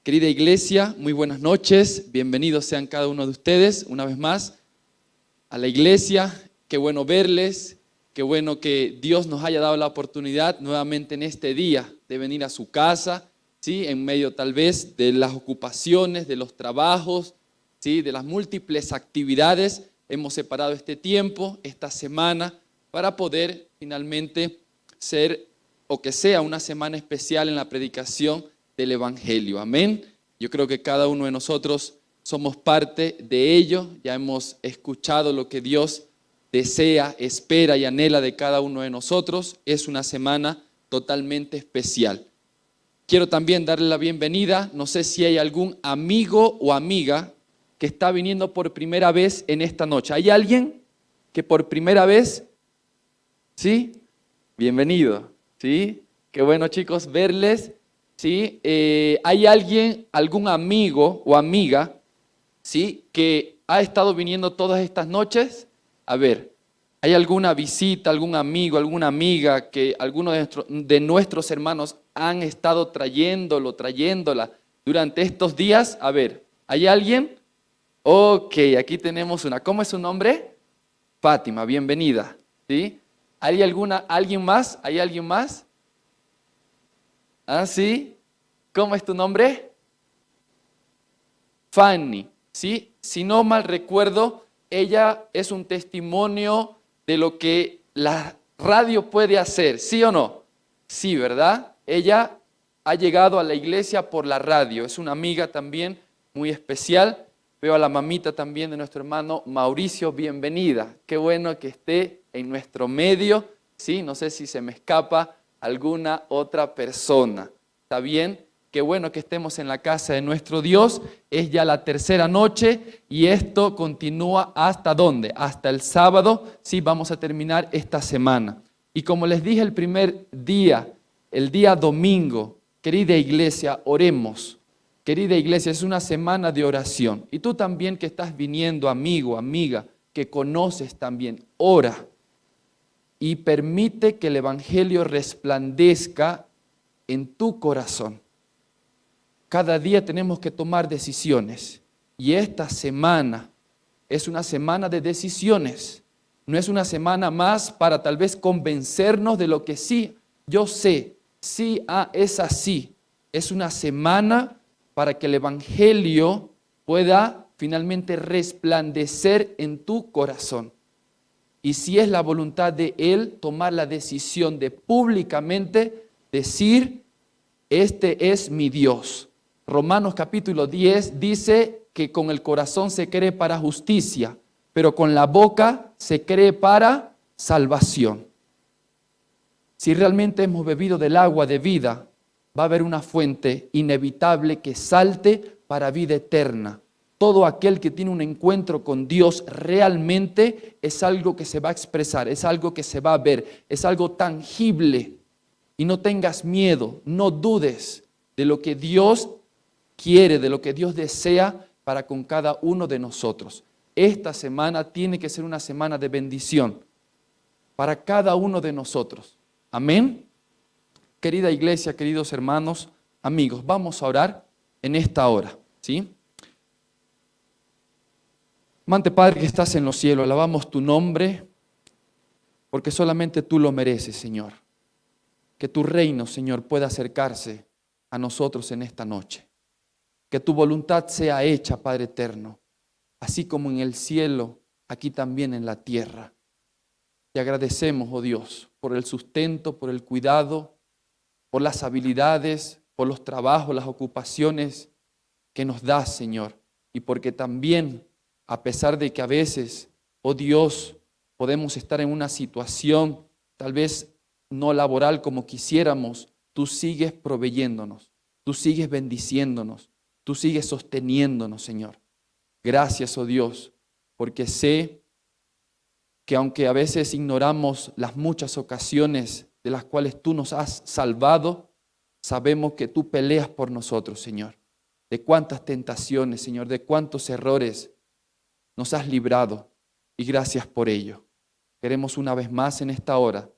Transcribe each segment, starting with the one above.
Querida iglesia, muy buenas noches. Bienvenidos sean cada uno de ustedes una vez más a la iglesia. Qué bueno verles, qué bueno que Dios nos haya dado la oportunidad nuevamente en este día de venir a su casa, ¿sí? En medio tal vez de las ocupaciones, de los trabajos, ¿sí? De las múltiples actividades. Hemos separado este tiempo, esta semana, para poder finalmente ser o que sea una semana especial en la predicación del Evangelio. Amén. Yo creo que cada uno de nosotros somos parte de ello. Ya hemos escuchado lo que Dios desea, espera y anhela de cada uno de nosotros. Es una semana totalmente especial. Quiero también darle la bienvenida. No sé si hay algún amigo o amiga que está viniendo por primera vez en esta noche. ¿Hay alguien que por primera vez? ¿Sí? Bienvenido. ¿Sí? Qué bueno, chicos, verles. ¿Sí? ¿Hay alguien, algún amigo o amiga, ¿sí? que ha estado viniendo todas estas noches? A ver, ¿hay alguna visita, algún amigo, alguna amiga que algunos de nuestros hermanos han estado trayéndola durante estos días? A ver, ¿hay alguien? Ok, aquí tenemos una. ¿Cómo es su nombre? Fátima, bienvenida. ¿Sí? ¿Alguien más? ¿Hay alguien más? ¿Ah, sí? ¿Cómo es tu nombre? Fanny, ¿sí? Si no mal recuerdo, ella es un testimonio de lo que la radio puede hacer, ¿sí o no? Sí, ¿verdad? Ella ha llegado a la iglesia por la radio, es una amiga también muy especial. Veo a la mamita también de nuestro hermano Mauricio, bienvenida. Qué bueno que esté en nuestro medio, ¿sí? No sé si se me escapa alguna otra persona. ¿Está bien? Qué bueno que estemos en la casa de nuestro Dios. Es ya la tercera noche y esto continúa ¿hasta dónde? Hasta el sábado. Sí, vamos a terminar esta semana. Y como les dije el primer día, el día domingo, querida iglesia, oremos. Querida iglesia, es una semana de oración. Y tú también que estás viniendo, amigo, amiga, que conoces también, ora. Y permite que el Evangelio resplandezca en tu corazón. Cada día tenemos que tomar decisiones. Y esta semana es una semana de decisiones. No es una semana más para tal vez convencernos de lo que sí, yo sé, sí, es así. Es una semana para que el Evangelio pueda finalmente resplandecer en tu corazón. Y si es la voluntad de Él, tomar la decisión de públicamente decir, este es mi Dios. Romanos capítulo 10 dice que con el corazón se cree para justicia, pero con la boca se cree para salvación. Si realmente hemos bebido del agua de vida, va a haber una fuente inevitable que salte para vida eterna. Todo aquel que tiene un encuentro con Dios realmente es algo que se va a expresar, es algo que se va a ver, es algo tangible. Y no tengas miedo, no dudes de lo que Dios quiere, de lo que Dios desea para con cada uno de nosotros. Esta semana tiene que ser una semana de bendición para cada uno de nosotros. Amén. Querida iglesia, queridos hermanos, amigos, vamos a orar en esta hora, ¿sí? Amante Padre que estás en los cielos, alabamos tu nombre, porque solamente tú lo mereces, Señor. Que tu reino, Señor, pueda acercarse a nosotros en esta noche. Que tu voluntad sea hecha, Padre eterno, así como en el cielo, aquí también en la tierra. Te agradecemos, oh Dios, por el sustento, por el cuidado, por las habilidades, por los trabajos, las ocupaciones que nos das, Señor. Y porque también, a pesar de que a veces, oh Dios, podemos estar en una situación tal vez no laboral como quisiéramos, tú sigues proveyéndonos, tú sigues bendiciéndonos, tú sigues sosteniéndonos, Señor. Gracias, oh Dios, porque sé que aunque a veces ignoramos las muchas ocasiones de las cuales tú nos has salvado, sabemos que tú peleas por nosotros, Señor. De cuántas tentaciones, Señor, de cuántos errores nos has librado y gracias por ello. Queremos una vez más en esta hora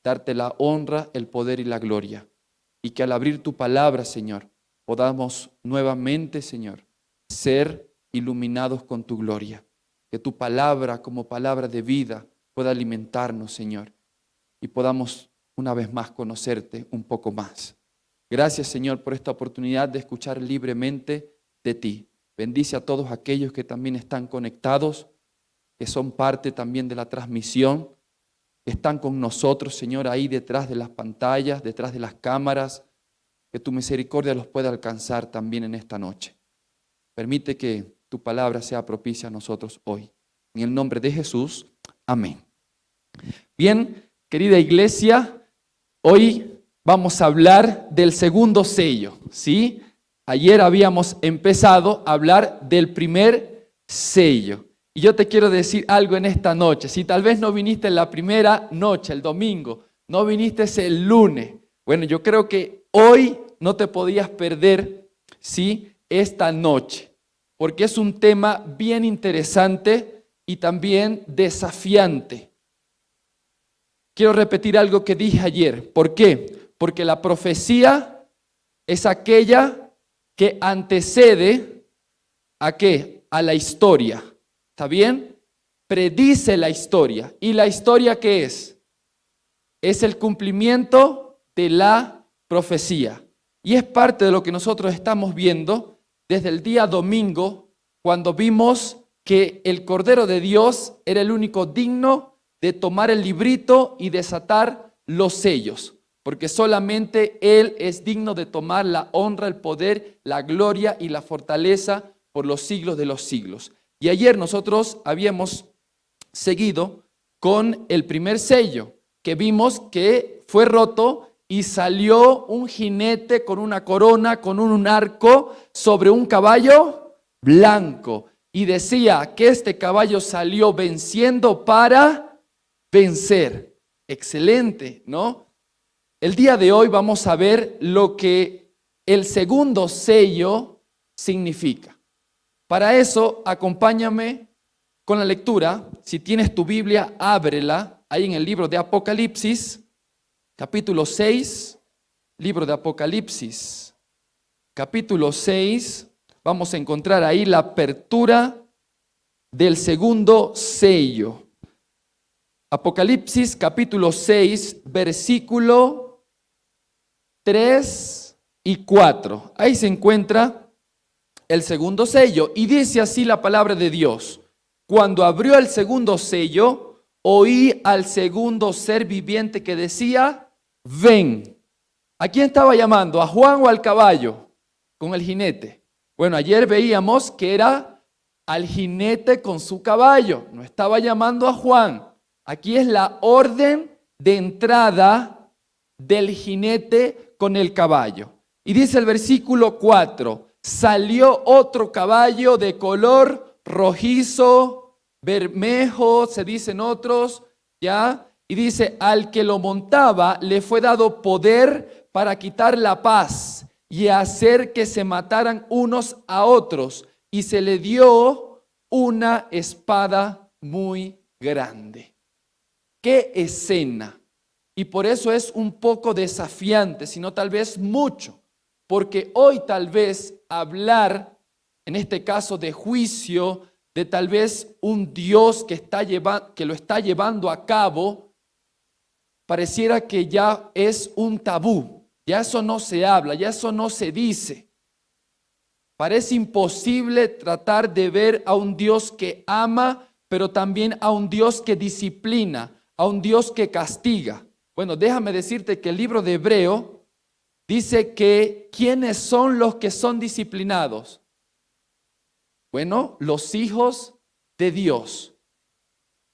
darte la honra, el poder y la gloria. Y que al abrir tu palabra, Señor, podamos nuevamente, Señor, ser iluminados con tu gloria. Que tu palabra, como palabra de vida, pueda alimentarnos, Señor, y podamos una vez más conocerte un poco más. Gracias, Señor, por esta oportunidad de escuchar libremente de ti. Bendice a todos aquellos que también están conectados, que son parte también de la transmisión, que están con nosotros, Señor, ahí detrás de las pantallas, detrás de las cámaras, que tu misericordia los pueda alcanzar también en esta noche. Permite que tu palabra sea propicia a nosotros hoy. En el nombre de Jesús, amén. Bien, querida iglesia, hoy vamos a hablar del segundo sello, ¿sí? Ayer habíamos empezado a hablar del primer sello. Y yo te quiero decir algo en esta noche. Si tal vez no viniste en la primera noche, el domingo, no viniste el lunes, bueno, yo creo que hoy no te podías perder, ¿sí?, esta noche. Porque es un tema bien interesante y también desafiante. Quiero repetir algo que dije ayer. ¿Por qué? Porque la profecía es aquella que antecede ¿a qué? A la historia. ¿Está bien? Predice la historia. ¿Y la historia qué es? Es el cumplimiento de la profecía. Y es parte de lo que nosotros estamos viendo desde el día domingo, cuando vimos que el Cordero de Dios era el único digno de tomar el librito y desatar los sellos, porque solamente Él es digno de tomar la honra, el poder, la gloria y la fortaleza por los siglos de los siglos. Y ayer nosotros habíamos seguido con el primer sello, que vimos que fue roto y salió un jinete con una corona, con un arco, sobre un caballo blanco. Y decía que este caballo salió venciendo para vencer. Excelente, ¿no? El día de hoy vamos a ver lo que el segundo sello significa. Para eso, acompáñame con la lectura. Si tienes tu Biblia, ábrela ahí en el libro de Apocalipsis, capítulo 6, libro de Apocalipsis, capítulo 6, vamos a encontrar ahí la apertura del segundo sello. Apocalipsis, capítulo 6, versículo 3 y 4. Ahí se encuentra el segundo sello y dice así la palabra de Dios. Cuando abrió el segundo sello, oí al segundo ser viviente que decía: ven. ¿A quién estaba llamando? ¿A Juan o al caballo con el jinete? Bueno, ayer veíamos que era al jinete con su caballo. No estaba llamando a Juan. Aquí es la orden de entrada del jinete con el caballo. Y dice el versículo 4, salió otro caballo de color rojizo, bermejo, se dicen otros, ¿ya? Y dice, al que lo montaba le fue dado poder para quitar la paz y hacer que se mataran unos a otros. Y se le dio una espada muy grande. ¡Qué escena! Y por eso es un poco desafiante, sino tal vez mucho. Porque hoy tal vez hablar, en este caso de juicio, de tal vez un Dios que lo está llevando a cabo, pareciera que ya es un tabú, ya eso no se habla, ya eso no se dice. Parece imposible tratar de ver a un Dios que ama, pero también a un Dios que disciplina, a un Dios que castiga. Bueno, déjame decirte que el libro de Hebreo dice que ¿quiénes son los que son disciplinados? Bueno, los hijos de Dios.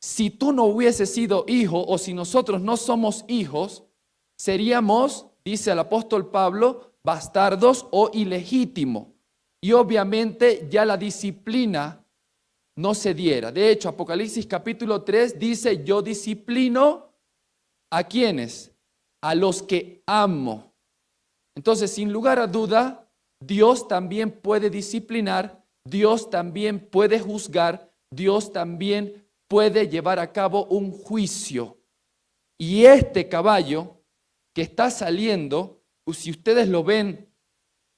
Si tú no hubieses sido hijo o si nosotros no somos hijos, seríamos, dice el apóstol Pablo, bastardos o ilegítimos. Y obviamente ya la disciplina no se diera. De hecho, Apocalipsis capítulo 3 dice, yo disciplino ¿a quiénes? A los que amo. Entonces, sin lugar a duda, Dios también puede disciplinar, Dios también puede juzgar, Dios también puede llevar a cabo un juicio. Y este caballo que está saliendo, si ustedes lo ven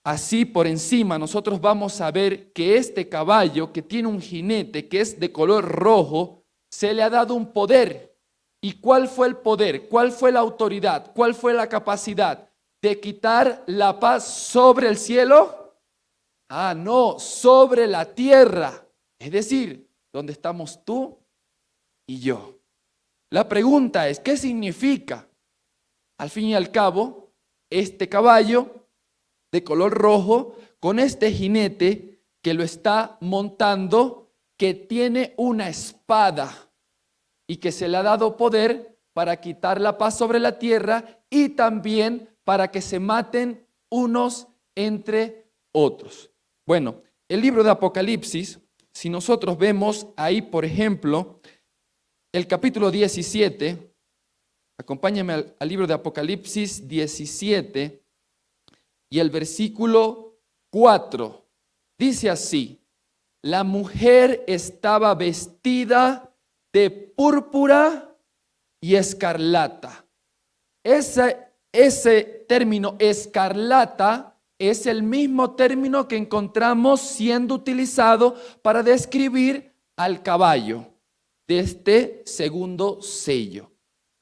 así por encima nosotros vamos a ver que este caballo que tiene un jinete que es de color rojo, se le ha dado un poder. ¿Y cuál fue el poder? ¿Cuál fue la autoridad? ¿Cuál fue la capacidad? ¿De quitar la paz sobre el cielo? Ah, no, sobre la tierra. Es decir, ¿dónde estamos tú y yo? La pregunta es, ¿qué significa? Al fin y al cabo, este caballo de color rojo, con este jinete que lo está montando, que tiene una espada y que se le ha dado poder para quitar la paz sobre la tierra y también para que se maten unos entre otros. Bueno, el libro de Apocalipsis, si nosotros vemos ahí, por ejemplo, el capítulo 17, acompáñame al libro de Apocalipsis 17 y el versículo 4, dice así: la mujer estaba vestida de púrpura y escarlata. Ese término escarlata es el mismo término que encontramos siendo utilizado para describir al caballo de este segundo sello.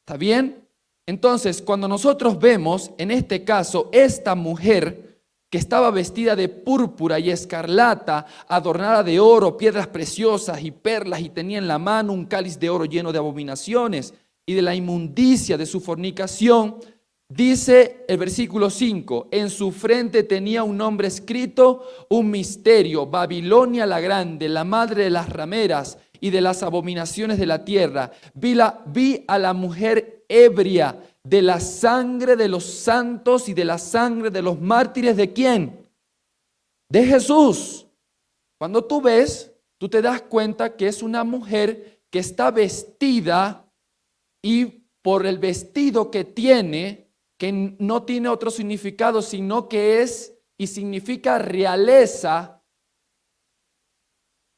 ¿Está bien? Entonces, cuando nosotros vemos, en este caso, esta mujer que estaba vestida de púrpura y escarlata, adornada de oro, piedras preciosas y perlas, y tenía en la mano un cáliz de oro lleno de abominaciones y de la inmundicia de su fornicación, dice el versículo 5, en su frente tenía un nombre escrito, un misterio: Babilonia la grande, la madre de las rameras y de las abominaciones de la tierra. Vi a la mujer ebria de la sangre de los santos y de la sangre de los mártires. ¿De quién? De Jesús. Cuando tú ves, tú te das cuenta que es una mujer que está vestida, y por el vestido que tiene, que no tiene otro significado, sino que es y significa realeza.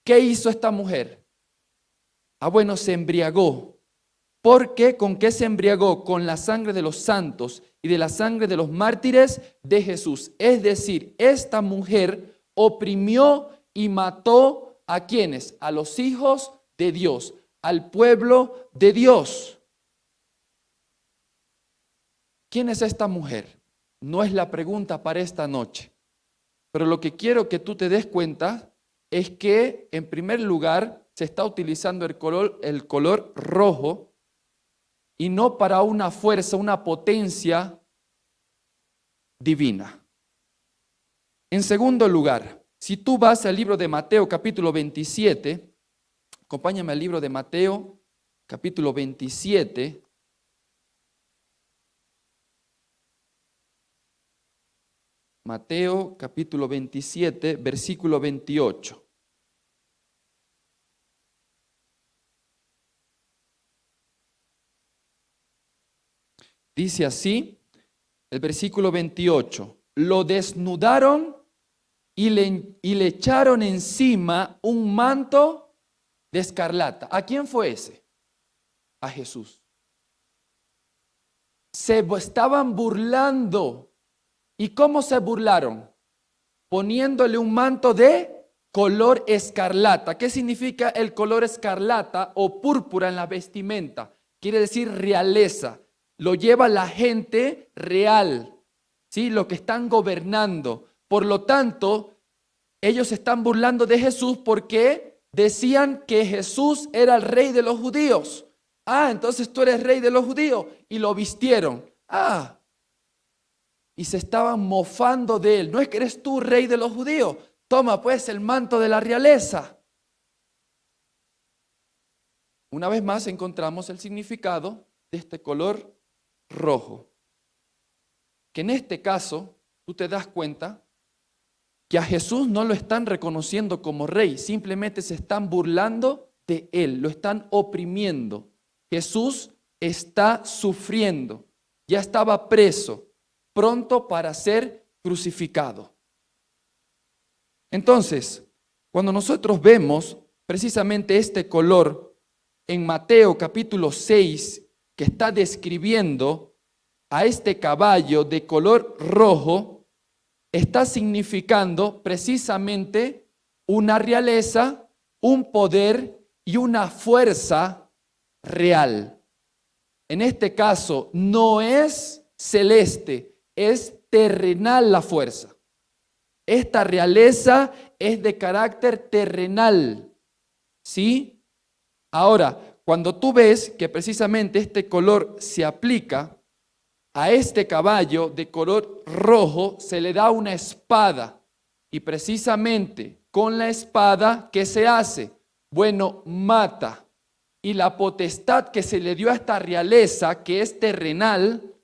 ¿Qué hizo esta mujer? Ah, bueno, se embriagó. ¿Por qué? ¿Con qué se embriagó? Con la sangre de los santos y de la sangre de los mártires de Jesús. Es decir, esta mujer oprimió y mató ¿a quiénes? A los hijos de Dios, al pueblo de Dios. ¿Quién es esta mujer? No es la pregunta para esta noche. Pero lo que quiero que tú te des cuenta es que, en primer lugar, se está utilizando el color rojo, y no para una fuerza, una potencia divina. En segundo lugar, si tú vas al libro de Mateo capítulo 27, acompáñame al libro de Mateo capítulo 27, Mateo capítulo 27, versículo 28. Dice así, el versículo 28, lo desnudaron y le echaron encima un manto de escarlata. ¿A quién fue ese? A Jesús. Se estaban burlando. ¿Y cómo se burlaron? Poniéndole un manto de color escarlata. ¿Qué significa el color escarlata o púrpura en la vestimenta? Quiere decir realeza. Lo lleva la gente real, ¿sí? Lo que están gobernando. Por lo tanto, ellos se están burlando de Jesús porque decían que Jesús era el rey de los judíos. Ah, entonces tú eres rey de los judíos. Y lo vistieron. Ah, y se estaban mofando de él. ¿No es que eres tú rey de los judíos? Toma pues el manto de la realeza. Una vez más encontramos el significado de este color rojo, que en este caso tú te das cuenta que a Jesús no lo están reconociendo como rey, simplemente se están burlando de él, lo están oprimiendo. Jesús está sufriendo, ya estaba preso, pronto para ser crucificado. Entonces, cuando nosotros vemos precisamente este color en Mateo capítulo 6, que está describiendo a este caballo de color rojo, está significando precisamente una realeza, un poder y una fuerza real. En este caso, no es celeste, es terrenal la fuerza. Esta realeza es de carácter terrenal, ¿sí? Ahora, cuando tú ves que precisamente este color se aplica a este caballo de color rojo, se le da una espada. Y precisamente con la espada, ¿qué se hace? Bueno, mata. Y la potestad que se le dio a esta realeza, que es terrenal,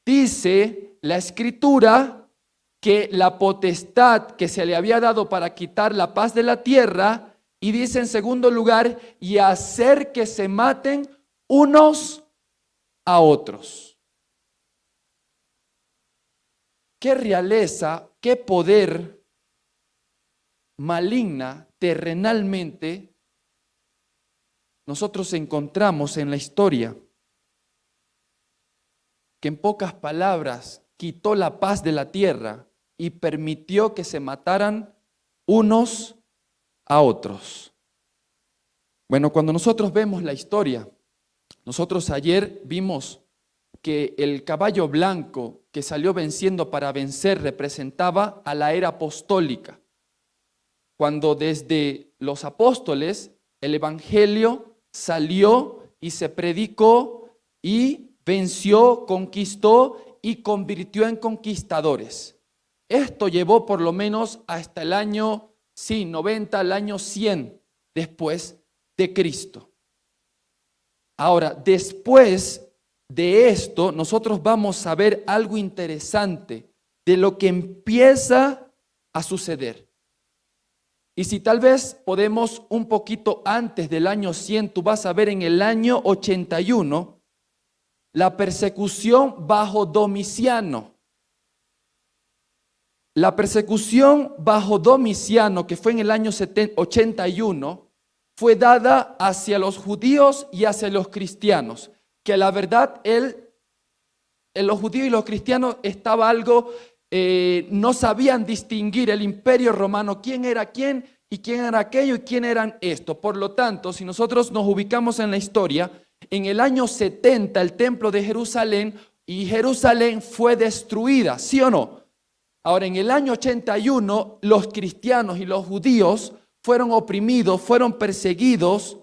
dice la Escritura que la potestad que se le había dado para quitar la paz de la tierra, y dice en segundo lugar, y hacer que se maten unos a otros. ¿Qué realeza, qué poder maligna terrenalmente nosotros encontramos en la historia? Que en pocas palabras quitó la paz de la tierra y permitió que se mataran unos a otros. Bueno, cuando nosotros vemos la historia, nosotros ayer vimos que el caballo blanco que salió venciendo para vencer representaba a la era apostólica, cuando desde los apóstoles el evangelio salió y se predicó y venció, conquistó y convirtió en conquistadores. Esto llevó por lo menos hasta el año 90, el año 100 después de Cristo. Ahora, después de esto, nosotros vamos a ver algo interesante de lo que empieza a suceder. Y si tal vez podemos un poquito antes del año 100, tú vas a ver en el año 81 la persecución bajo Domiciano. La persecución bajo Domiciano, que fue en el año 81, fue dada hacia los judíos y hacia los cristianos. Que la verdad, en los judíos y los cristianos estaba algo, no sabían distinguir el imperio romano, quién era quién y quién era aquello y quién eran esto. Por lo tanto, si nosotros nos ubicamos en la historia, en el año 70 el templo de Jerusalén, y Jerusalén fue destruida, ¿sí o no? Ahora, en el año 81, los cristianos y los judíos fueron oprimidos, fueron perseguidos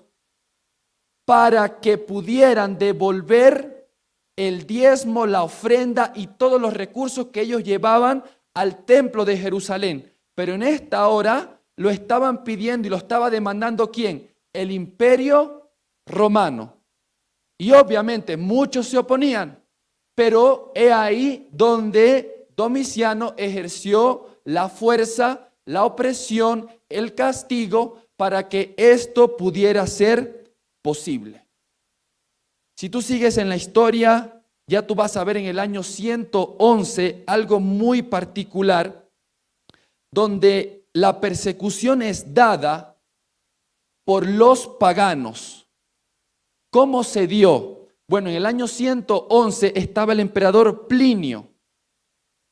para que pudieran devolver el diezmo, la ofrenda y todos los recursos que ellos llevaban al templo de Jerusalén. Pero en esta hora lo estaban pidiendo y lo estaba demandando ¿quién? El imperio romano. Y obviamente muchos se oponían, pero es ahí donde Domiciano ejerció la fuerza, la opresión, el castigo para que esto pudiera ser posible. Si tú sigues en la historia, ya tú vas a ver en el año 111 algo muy particular, donde la persecución es dada por los paganos. ¿Cómo se dio? Bueno, en el año 111 estaba el emperador Plinio.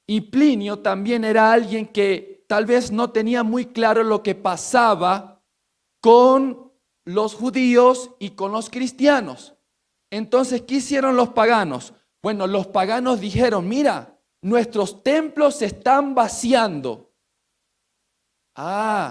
Y Plinio también era alguien que tal vez no tenía muy claro lo que pasaba con los judíos y con los cristianos. Entonces, ¿qué hicieron los paganos? Bueno, los paganos dijeron, mira, nuestros templos se están vaciando.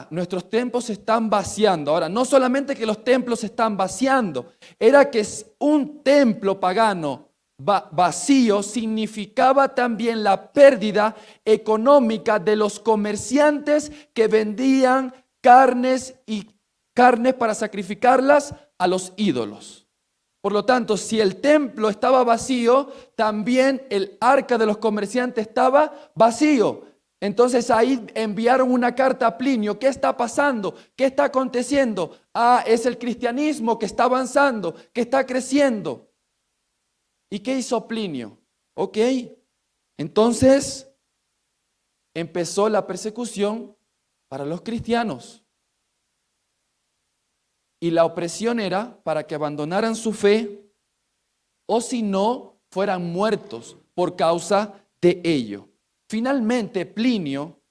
Nuestros templos se están vaciando. Ahora, no solamente que los templos se están vaciando, era que un templo pagano vacío significaba también la pérdida económica de los comerciantes que vendían carnes para sacrificarlas a los ídolos. Por lo tanto, si el templo estaba vacío, también el arca de los comerciantes estaba vacío. Entonces ahí enviaron una carta a Plinio. ¿Qué está pasando? ¿Qué está aconteciendo? Es el cristianismo que está avanzando, que está creciendo. ¿Y qué hizo Plinio? Ok, entonces empezó la persecución para los cristianos. Y la opresión era para que abandonaran su fe o si no, fueran muertos por causa de ello. Finalmente, Plinio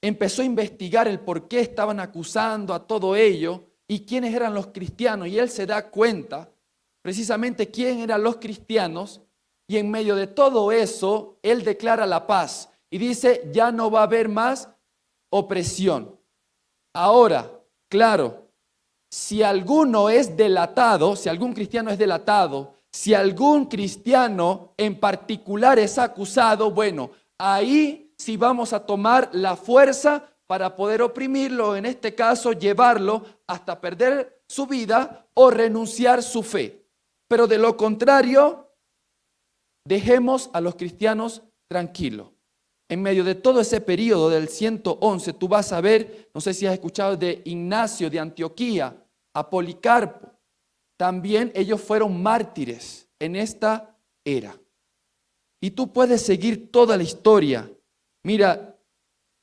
empezó a investigar el por qué estaban acusando a todo ello y quiénes eran los cristianos. Y él se da cuenta precisamente quién eran los cristianos. Y en medio de todo eso, él declara la paz y dice, ya no va a haber más opresión. Ahora, claro, si alguno es delatado, si algún cristiano es delatado, si algún cristiano en particular es acusado, bueno, ahí sí vamos a tomar la fuerza para poder oprimirlo, en este caso llevarlo hasta perder su vida o renunciar su fe. Pero de lo contrario, dejemos a los cristianos tranquilos. En medio de todo ese periodo del 111, tú vas a ver, no sé si has escuchado de Ignacio de Antioquía, a Policarpo. También ellos fueron mártires en esta era. Y tú puedes seguir toda la historia. Mira,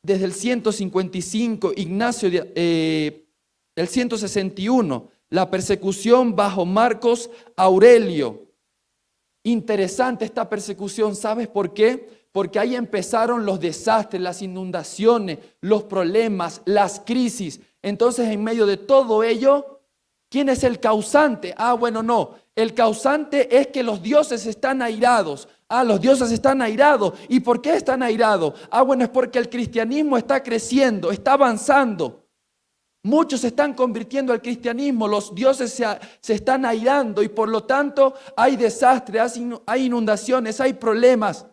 desde el 155, Ignacio del 161, la persecución bajo Marcos Aurelio. Interesante esta persecución, ¿sabes por qué? Porque ahí empezaron los desastres, las inundaciones, los problemas, las crisis. Entonces, en medio de todo ello, ¿quién es el causante? Bueno, no. El causante es que los dioses están airados. Los dioses están airados. ¿Y por qué están airados? Bueno, es porque el cristianismo está creciendo, está avanzando. Muchos se están convirtiendo al cristianismo, los dioses se están airando y por lo tanto hay desastres, hay inundaciones, hay problemas.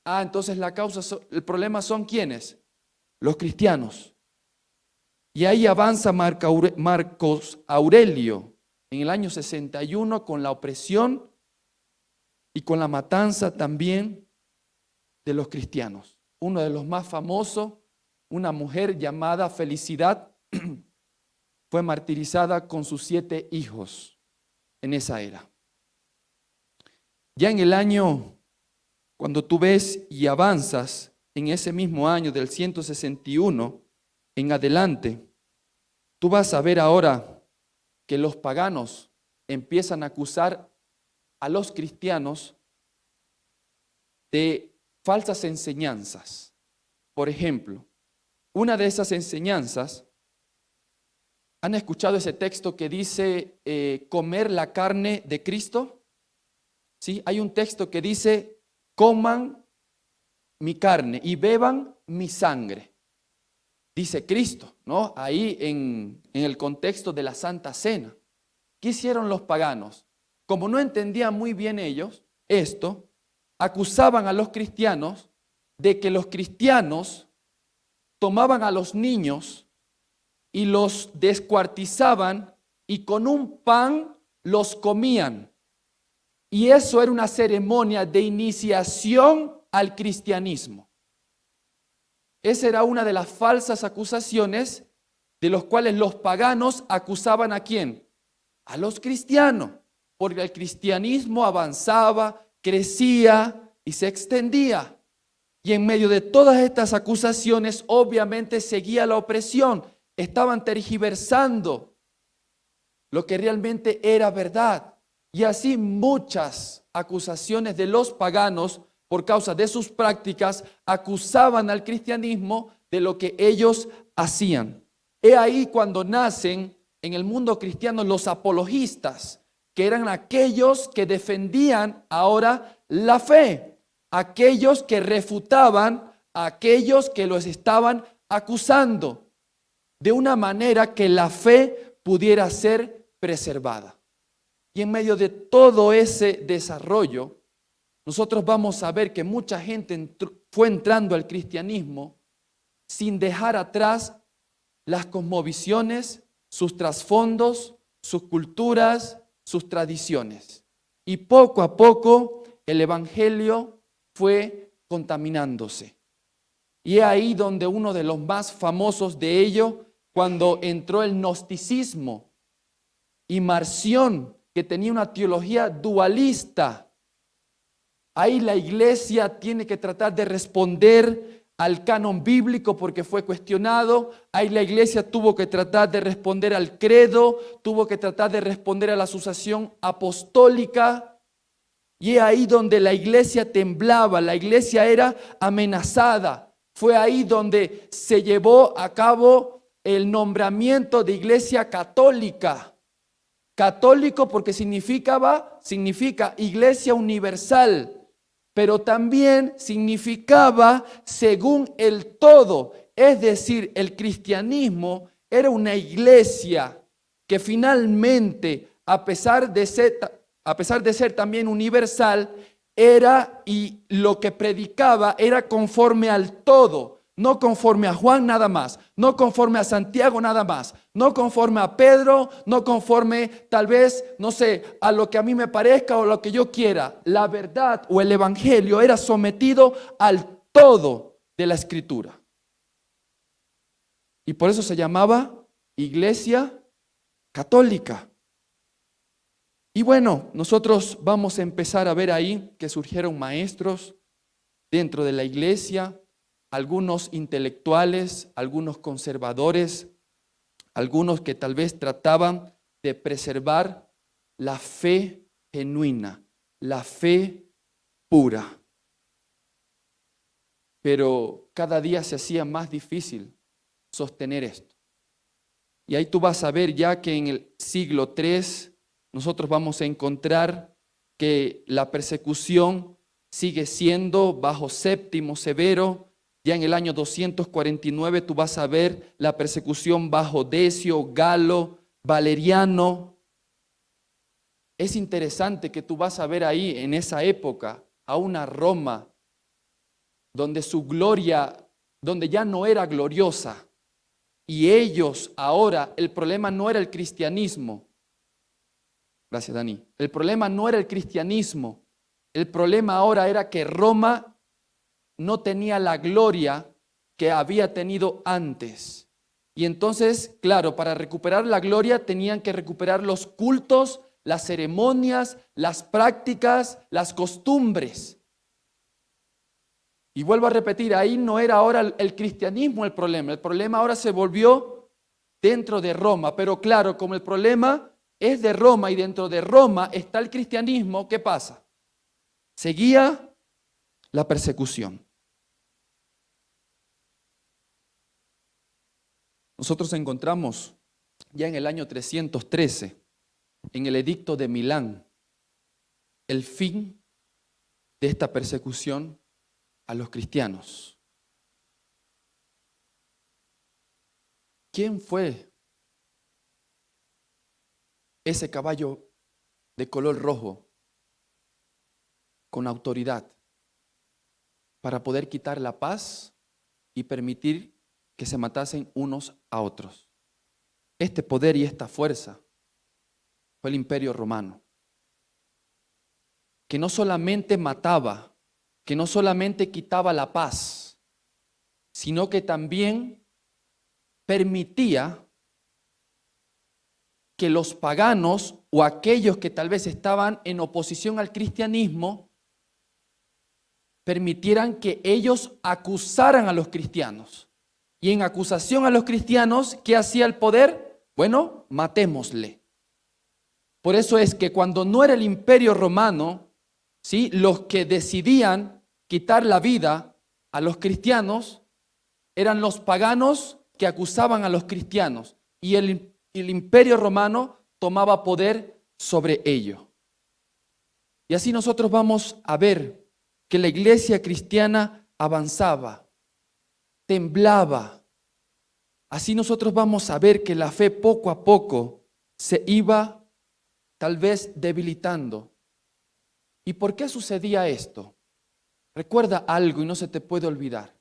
Entonces el problema son ¿quiénes? Los cristianos. Y ahí avanza Marcos Aurelio en el año 61 con la opresión y con la matanza también de los cristianos. Uno de los más famosos, una mujer llamada Felicidad, fue martirizada con sus 7 hijos en esa era. Ya en el año, cuando tú ves y avanzas en ese mismo año del 161 en adelante, tú vas a ver ahora que los paganos empiezan a acusar a los cristianos de falsas enseñanzas. Por ejemplo, una de esas enseñanzas, ¿han escuchado ese texto que dice comer la carne de Cristo? ¿Sí? Hay un texto que dice, coman mi carne y beban mi sangre. Dice Cristo, ¿no? Ahí en el contexto de la Santa Cena. ¿Qué hicieron los paganos? Como no entendían muy bien ellos esto, acusaban a los cristianos de que los cristianos tomaban a los niños y los descuartizaban y con un pan los comían. Y eso era una ceremonia de iniciación al cristianismo. Esa era una de las falsas acusaciones de los cuales los paganos acusaban ¿a quién? A los cristianos, porque el cristianismo avanzaba, crecía y se extendía. Y en medio de todas estas acusaciones, obviamente seguía la opresión. Estaban tergiversando lo que realmente era verdad. Y así muchas acusaciones de los paganos, por causa de sus prácticas, acusaban al cristianismo de lo que ellos hacían. He ahí cuando nacen en el mundo cristiano los apologistas, que eran aquellos que defendían ahora la fe, aquellos que refutaban a aquellos que los estaban acusando, de una manera que la fe pudiera ser preservada. Y en medio de todo ese desarrollo, nosotros vamos a ver que mucha gente fue entrando al cristianismo sin dejar atrás las cosmovisiones, sus trasfondos, sus culturas, sus tradiciones. Y poco a poco el evangelio fue contaminándose. Y es ahí donde uno de los más famosos de ellos, cuando entró el gnosticismo y Marción, que tenía una teología dualista, ahí la iglesia tiene que tratar de responder al canon bíblico porque fue cuestionado. Ahí la iglesia tuvo que tratar de responder al credo, tuvo que tratar de responder a la sucesión apostólica. Y es ahí donde la iglesia temblaba, la iglesia era amenazada. Fue ahí donde se llevó a cabo el nombramiento de iglesia católica. Católico porque significa iglesia universal, pero también significaba según el todo. Es decir, el cristianismo era una iglesia que finalmente, a pesar de ser también universal, era, y lo que predicaba era conforme al todo, no conforme a Juan nada más, no conforme a Santiago nada más, no conforme a Pedro, no conforme tal vez, no sé, a lo que a mí me parezca o lo que yo quiera. La verdad o el evangelio era sometido al todo de la escritura. Y por eso se llamaba iglesia católica. Y bueno, nosotros vamos a empezar a ver ahí que surgieron maestros dentro de la iglesia, algunos intelectuales, algunos conservadores, algunos que tal vez trataban de preservar la fe genuina, la fe pura. Pero cada día se hacía más difícil sostener esto. Y ahí tú vas a ver ya que en el siglo III nosotros vamos a encontrar que la persecución sigue siendo bajo Séptimo Severo. Ya en el año 249 tú vas a ver la persecución bajo Decio, Galo, Valeriano. Es interesante que tú vas a ver ahí en esa época a una Roma donde su gloria, donde ya no era gloriosa. Y ellos ahora, el problema no era el cristianismo. Gracias, Dani. El problema no era el cristianismo. El problema ahora era que Roma no tenía la gloria que había tenido antes. Y entonces, claro, para recuperar la gloria tenían que recuperar los cultos, las ceremonias, las prácticas, las costumbres. Y vuelvo a repetir, ahí no era ahora el cristianismo el problema ahora se volvió dentro de Roma. Pero claro, como el problema es de Roma y dentro de Roma está el cristianismo, ¿qué pasa? Seguía la persecución. Nosotros encontramos ya en el año 313, en el edicto de Milán, el fin de esta persecución a los cristianos. ¿Quién fue ese caballo de color rojo con autoridad para poder quitar la paz y permitir que se matasen unos a otros? Este poder y esta fuerza fue el Imperio Romano, que no solamente mataba, que no solamente quitaba la paz, sino que también permitía que los paganos o aquellos que tal vez estaban en oposición al cristianismo permitieran que ellos acusaran a los cristianos. Y en acusación a los cristianos, ¿qué hacía el poder? Bueno, matémosle. Por eso es que cuando no era el Imperio Romano, ¿sí?, los que decidían quitar la vida a los cristianos eran los paganos que acusaban a los cristianos. Y el Imperio Romano tomaba poder sobre ello. Y así nosotros vamos a ver que la iglesia cristiana avanzaba, temblaba. Así nosotros vamos a ver que la fe poco a poco se iba tal vez debilitando. ¿Y por qué sucedía esto? Recuerda algo y no se te puede olvidar,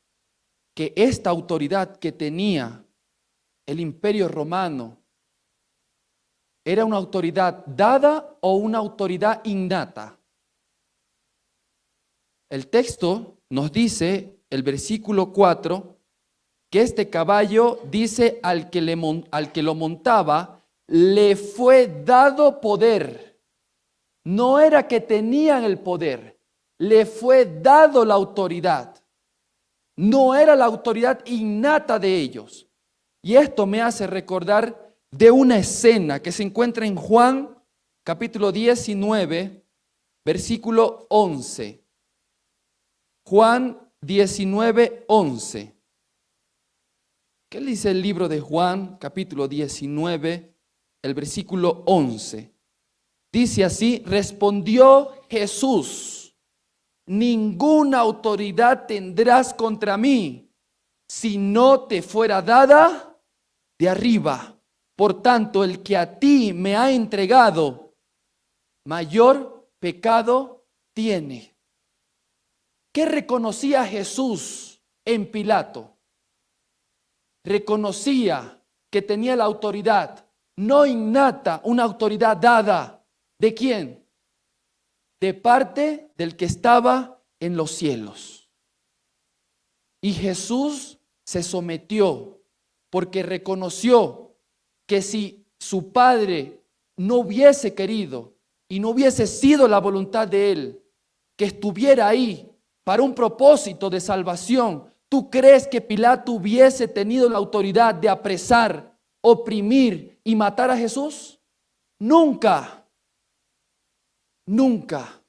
que esta autoridad que tenía el Imperio Romano era una autoridad dada o una autoridad innata. El texto nos dice, el versículo 4, que este caballo, dice, al que lo montaba, le fue dado poder. No era que tenían el poder, le fue dado la autoridad. No era la autoridad innata de ellos. Y esto me hace recordar de una escena que se encuentra en Juan capítulo 19, versículo 11. Juan 19, 11. ¿Qué dice el libro de Juan, capítulo 19, el versículo 11? Dice así: respondió Jesús: ninguna autoridad tendrás contra mí si no te fuera dada de arriba. Por tanto, el que a ti me ha entregado, mayor pecado tiene. ¿Qué reconocía Jesús en Pilato? Reconocía que tenía la autoridad, no innata, una autoridad dada. ¿De quién? De parte del que estaba en los cielos. Y Jesús se sometió porque reconoció que si su Padre no hubiese querido y no hubiese sido la voluntad de Él, que estuviera ahí para un propósito de salvación, ¿tú crees que Pilato hubiese tenido la autoridad de apresar, oprimir y matar a Jesús? Nunca. Nunca.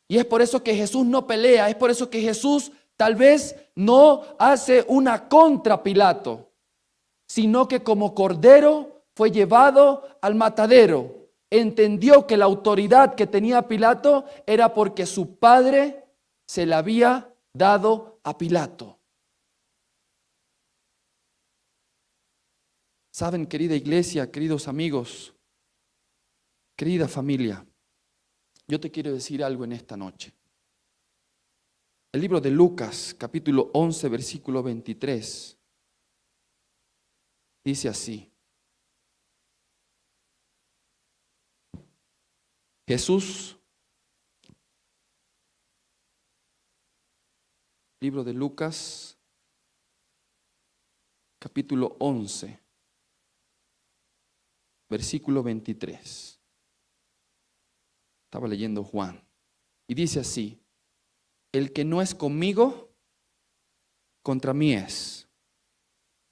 Y es por eso que Jesús no pelea, es por eso que Jesús tal vez no hace una contra Pilato, sino que como cordero fue llevado al matadero. Entendió que la autoridad que tenía Pilato era porque su padre se la había dado a Pilato. Saben, querida iglesia, queridos amigos, querida familia, yo te quiero decir algo en esta noche. El libro de Lucas, capítulo 11, versículo 23, dice así: Jesús, libro de Lucas, capítulo 11, versículo 23. Estaba leyendo Juan. Y dice así: el que no es conmigo, contra mí es.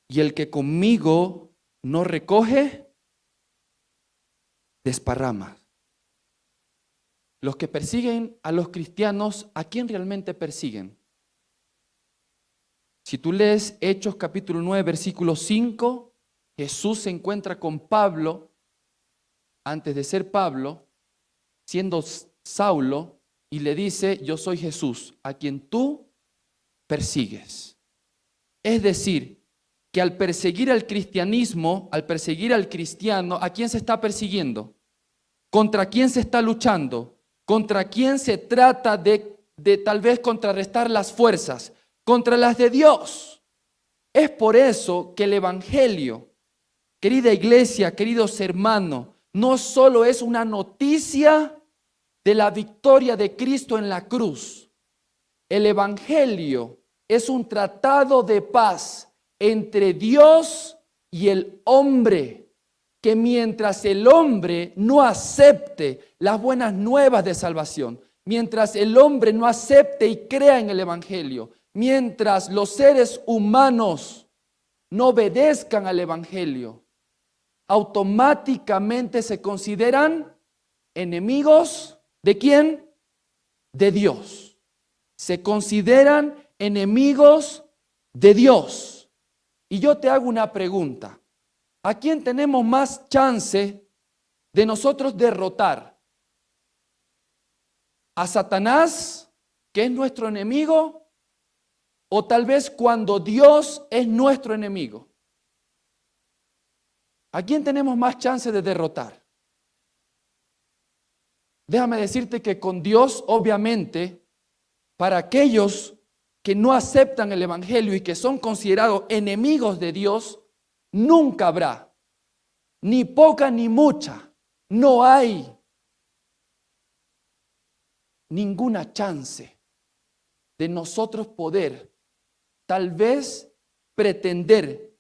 Y el que conmigo no recoge, desparrama. Los que persiguen a los cristianos, ¿a quién realmente persiguen? Si tú lees Hechos capítulo 9, versículo 5, Jesús se encuentra con Pablo, antes de ser Pablo, siendo Saulo, y le dice: yo soy Jesús, a quien tú persigues. Es decir, que al perseguir al cristianismo, al perseguir al cristiano, ¿a quién se está persiguiendo? ¿Contra quién se está luchando? ¿Contra quién se trata de tal vez contrarrestar las fuerzas? Contra las de Dios. Es por eso que el Evangelio, querida iglesia, queridos hermanos, no solo es una noticia de la victoria de Cristo en la cruz. El Evangelio es un tratado de paz entre Dios y el hombre, que mientras el hombre no acepte las buenas nuevas de salvación, mientras el hombre no acepte y crea en el Evangelio, mientras los seres humanos no obedezcan al Evangelio, automáticamente se consideran enemigos ¿de quién? De Dios. Se consideran enemigos de Dios. Y yo te hago una pregunta: ¿a quién tenemos más chance de nosotros derrotar? ¿A Satanás, que es nuestro enemigo? ¿O tal vez cuando Dios es nuestro enemigo? ¿A quién tenemos más chance de derrotar? Déjame decirte que con Dios, obviamente, para aquellos que no aceptan el Evangelio y que son considerados enemigos de Dios, nunca habrá, ni poca ni mucha, no hay ninguna chance de nosotros poder tal vez pretender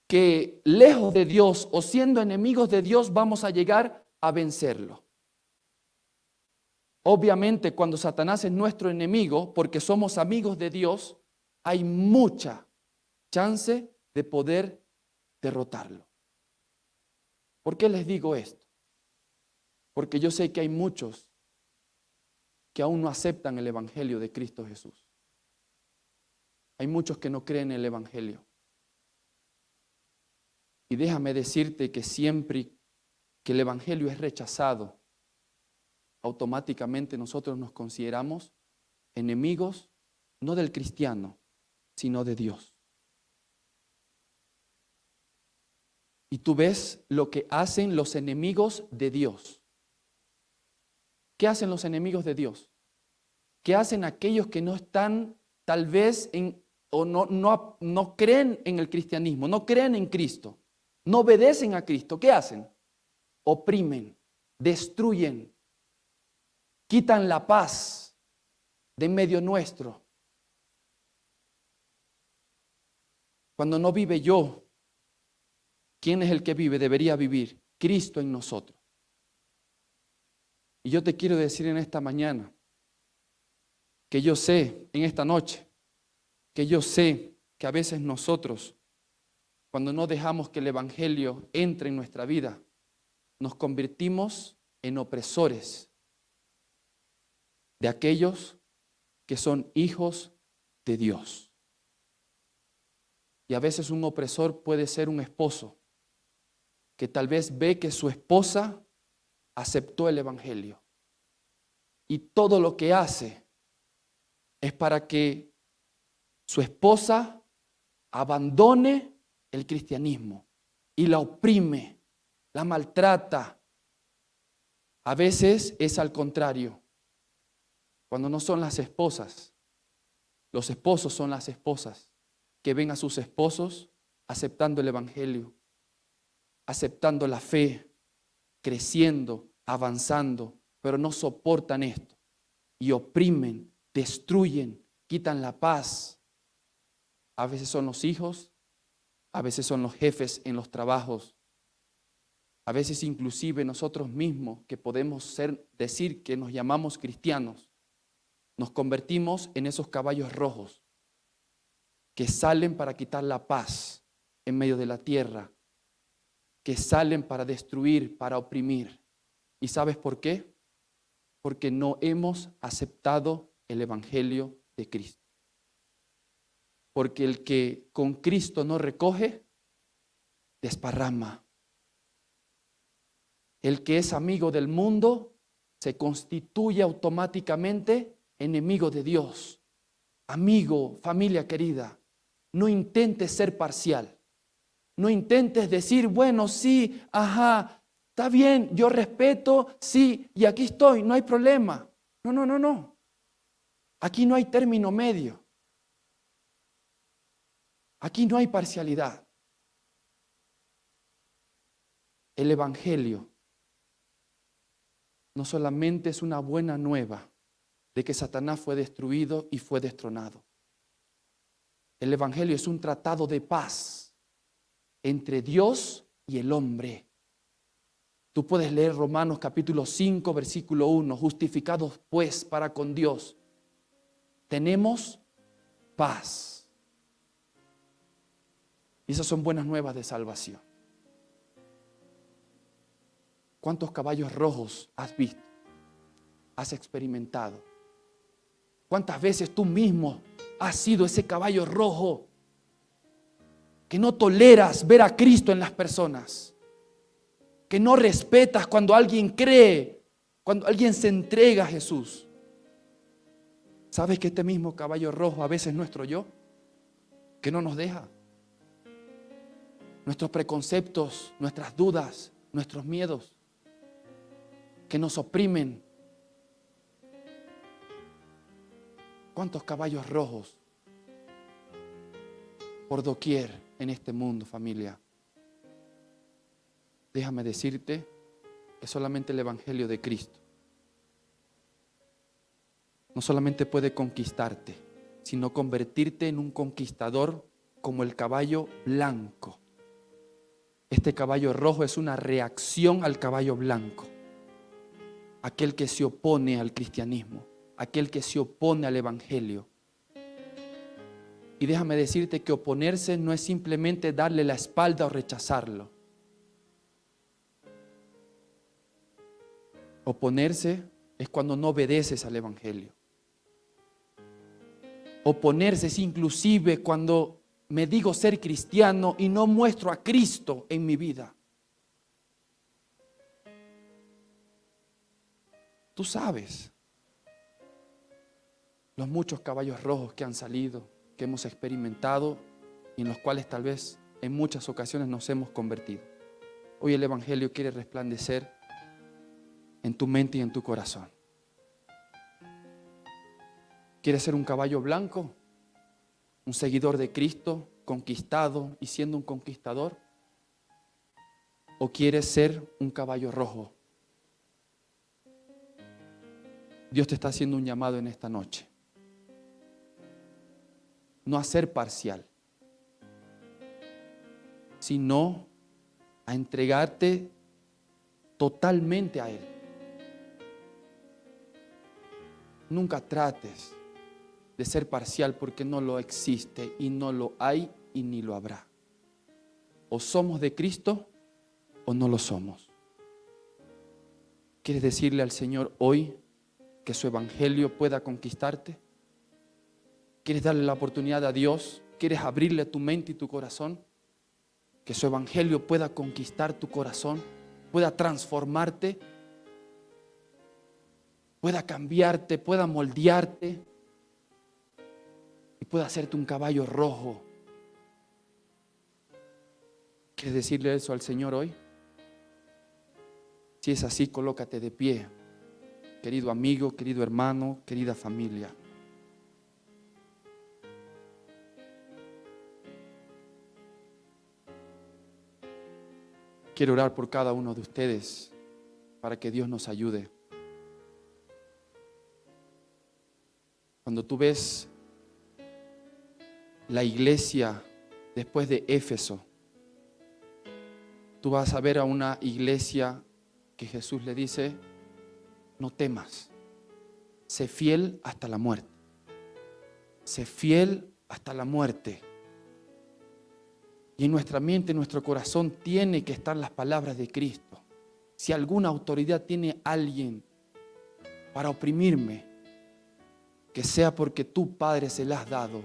que lejos de Dios o siendo enemigos de Dios vamos a llegar a vencerlo. Obviamente, cuando Satanás es nuestro enemigo, porque somos amigos de Dios, hay mucha chance de poder derrotarlo. ¿Por qué les digo esto? Porque yo sé que hay muchos que aún no aceptan el Evangelio de Cristo Jesús. Hay muchos que no creen en el Evangelio. Y déjame decirte que siempre que el Evangelio es rechazado, automáticamente nosotros nos consideramos enemigos, no del cristiano, sino de Dios. Y tú ves lo que hacen los enemigos de Dios. ¿Qué hacen los enemigos de Dios? ¿Qué hacen aquellos que no están tal vez o no creen en el cristianismo, no creen en Cristo, no obedecen a Cristo? ¿Qué hacen? Oprimen, destruyen, quitan la paz de en medio nuestro. Cuando no vive yo, ¿quién es el que vive? Debería vivir Cristo en nosotros. Y yo te quiero decir en esta mañana que yo sé, en esta noche, que yo sé que a veces nosotros, cuando no dejamos que el Evangelio entre en nuestra vida, nos convertimos en opresores de aquellos que son hijos de Dios. Y a veces un opresor puede ser un esposo que tal vez ve que su esposa aceptó el Evangelio. Y todo lo que hace es para que su esposa abandone el cristianismo y la oprime, la maltrata. A veces es al contrario. Cuando no son las esposas, los esposos son las esposas que ven a sus esposos aceptando el Evangelio, aceptando la fe, creciendo, avanzando, pero no soportan esto y oprimen, destruyen, quitan la paz. A veces son los hijos, a veces son los jefes en los trabajos, a veces inclusive nosotros mismos que podemos decir que nos llamamos cristianos, nos convertimos en esos caballos rojos que salen para quitar la paz en medio de la tierra, que salen para destruir, para oprimir. ¿Y sabes por qué? Porque no hemos aceptado el Evangelio de Cristo. Porque el que con Cristo no recoge, desparrama. El que es amigo del mundo se constituye automáticamente enemigo de Dios. Amigo, familia querida, no intentes ser parcial. No intentes decir, bueno, sí, ajá, está bien, yo respeto, sí, y aquí estoy, no hay problema. No. Aquí no hay término medio. Aquí no hay parcialidad. El Evangelio no solamente es una buena nueva de que Satanás fue destruido y fue destronado. El Evangelio es un tratado de paz entre Dios y el hombre. Tú puedes leer Romanos capítulo 5, versículo 1. Justificados pues para con Dios, tenemos paz. Y esas son buenas nuevas de salvación. ¿Cuántos caballos rojos has visto? ¿Has experimentado? ¿Cuántas veces tú mismo has sido ese caballo rojo que no toleras ver a Cristo en las personas? Que no respetas cuando alguien cree, cuando alguien se entrega a Jesús. ¿Sabes que este mismo caballo rojo a veces es nuestro yo? Que no nos deja. Nuestros preconceptos, nuestras dudas, nuestros miedos, que nos oprimen. ¿Cuántos caballos rojos por doquier en este mundo, familia? Déjame decirte que solamente el Evangelio de Cristo no solamente puede conquistarte, sino convertirte en un conquistador como el caballo blanco. Este caballo rojo es una reacción al caballo blanco, aquel que se opone al cristianismo, aquel que se opone al Evangelio. Y déjame decirte que oponerse no es simplemente darle la espalda o rechazarlo. Oponerse es cuando no obedeces al Evangelio. Oponerse es inclusive cuando me digo ser cristiano y no muestro a Cristo en mi vida. Tú sabes los muchos caballos rojos que han salido, que hemos experimentado y en los cuales tal vez en muchas ocasiones nos hemos convertido. Hoy el Evangelio quiere resplandecer en tu mente y en tu corazón. ¿Quieres ser un caballo blanco? ¿Un seguidor de Cristo, conquistado y siendo un conquistador? ¿O quieres ser un caballo rojo? Dios te está haciendo un llamado en esta noche. No a ser parcial, sino a entregarte totalmente a Él. Nunca trates de ser parcial porque no lo existe y no lo hay y ni lo habrá. O somos de Cristo o no lo somos. ¿Quieres decirle al Señor hoy que su evangelio pueda conquistarte? ¿Quieres darle la oportunidad a Dios? ¿Quieres abrirle tu mente y tu corazón? Que su evangelio pueda conquistar tu corazón, pueda transformarte, pueda cambiarte, pueda moldearte y pueda hacerte un caballo rojo. ¿Quieres decirle eso al Señor hoy? Si es así, colócate de pie, querido amigo, querido hermano, querida familia. Quiero orar por cada uno de ustedes para que Dios nos ayude. Cuando tú ves la iglesia después de Éfeso, tú vas a ver a una iglesia que Jesús le dice: no temas, sé fiel hasta la muerte. Sé fiel hasta la muerte. Y en nuestra mente, en nuestro corazón tiene que estar las palabras de Cristo. Si alguna autoridad tiene alguien para oprimirme, que sea porque tú, Padre, se la has dado.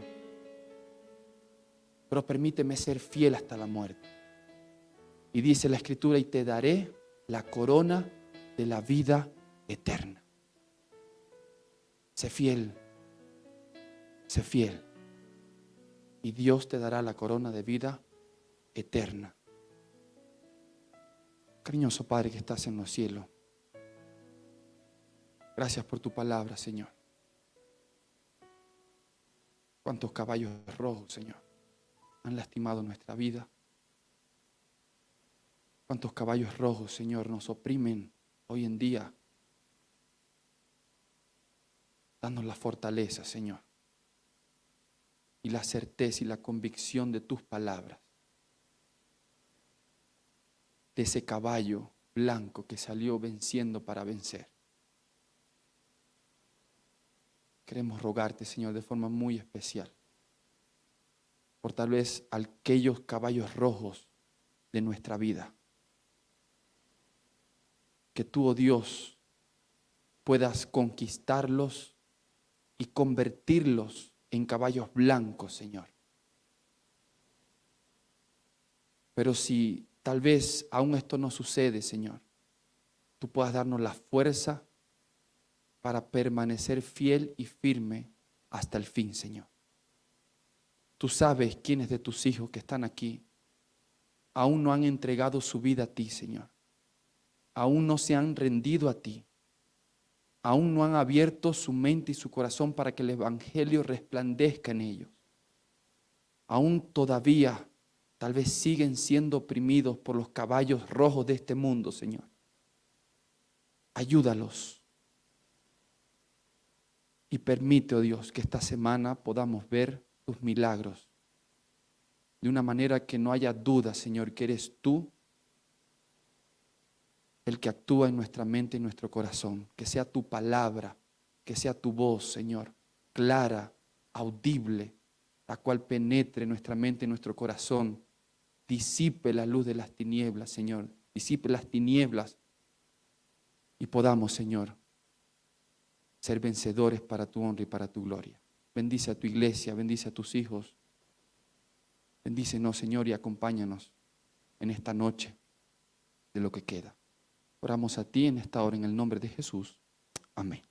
Pero permíteme ser fiel hasta la muerte. Y dice la Escritura: y te daré la corona de la vida eterna. Sé fiel. Sé fiel. Y Dios te dará la corona de vida eterna. Cariñoso Padre que estás en los cielos, gracias por tu palabra, Señor. Cuántos caballos rojos, Señor, han lastimado nuestra vida. Cuántos caballos rojos, Señor, nos oprimen hoy en día. Danos la fortaleza, Señor, y la certeza y la convicción de tus palabras. De ese caballo blanco que salió venciendo para vencer. Queremos rogarte, Señor, de forma muy especial, por tal vez aquellos caballos rojos de nuestra vida. Que tú, oh Dios, puedas conquistarlos y convertirlos en caballos blancos, Señor. Pero si tal vez aún esto no sucede, Señor, tú puedas darnos la fuerza para permanecer fiel y firme hasta el fin, Señor. Tú sabes quiénes de tus hijos que están aquí aún no han entregado su vida a ti, Señor. Aún no se han rendido a ti. Aún no han abierto su mente y su corazón para que el evangelio resplandezca en ellos. Aún todavía tal vez siguen siendo oprimidos por los caballos rojos de este mundo, Señor. Ayúdalos. Y permite, oh Dios, que esta semana podamos ver tus milagros. De una manera que no haya duda, Señor, que eres tú el que actúa en nuestra mente y nuestro corazón. Que sea tu palabra, que sea tu voz, Señor, clara, audible, la cual penetre en nuestra mente y nuestro corazón. Disipe la luz de las tinieblas, Señor. Disipe las tinieblas y podamos, Señor, ser vencedores para tu honra y para tu gloria. Bendice a tu iglesia, bendice a tus hijos. Bendícenos, Señor, y acompáñanos en esta noche de lo que queda. Oramos a ti en esta hora en el nombre de Jesús. Amén.